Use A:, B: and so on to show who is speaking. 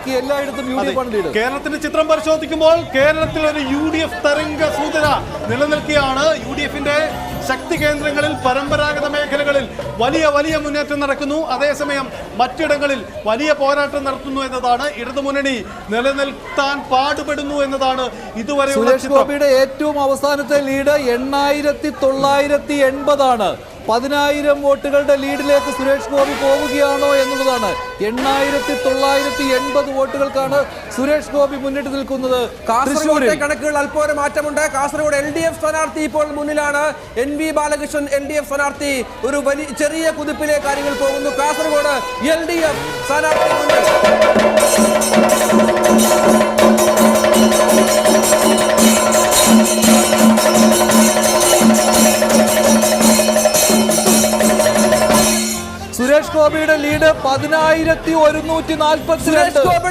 A: ബാക്കി എല്ലായിടത്തും UDF ആണ് ലീഡ്.
B: കേരളത്തിന്റെ ചിത്രം പരിശോധിക്കുമ്പോൾ കേരളത്തിൽ ഒരു UDF തരംഗ സൂചന നിലനിൽക്കുകയാണ്. UDFന്റെ ശക്തി കേന്ദ്രങ്ങളിൽ പരമ്പരാഗത മേഖലകളിൽ വലിയ വലിയ മുന്നേറ്റം നടക്കുന്നു. അതേസമയം മറ്റിടങ്ങളിൽ വലിയ പോരാട്ടം നടത്തുന്നു എന്നതാണ്. ഇടതുമുന്നണി നിലനിൽത്താൻ പാടുപെടുന്നു എന്നതാണ് ഇതുവരെ.
A: സുരേഷ് ഗോപിയുടെ ഏറ്റവും അവസാനത്തെ ലീഡ് 8980 ആണ്. 10,000 വോട്ടുകളുടെ ലീഡിലേക്ക് സുരേഷ് ഗോപി പോവുകയാണോ എന്നുള്ളതാണ്. 8980 വോട്ടുകൾക്കാണ് സുരേഷ് ഗോപി മുന്നിട്ട് നിൽക്കുന്നത്.
C: കാസർഗോഡ് കണക്കുകൾ അല്പം മാറ്റമുണ്ട്. കാസർഗോഡ് LDF സ്ഥാനാർത്ഥി ഇപ്പോൾ മുന്നിലാണ്. NV ബാലകൃഷ്ണൻ LDF സ്ഥാനാർത്ഥി ഒരു വലിയ ചെറിയ കുതിപ്പിലെ കാര്യങ്ങൾ പോകുന്നു. കാസർഗോഡ് LDF സ്ഥാനാർത്ഥി മുന്നിൽ.
A: സുരേഷ് ഗോപിയുടെ ലീഡ് 10,142.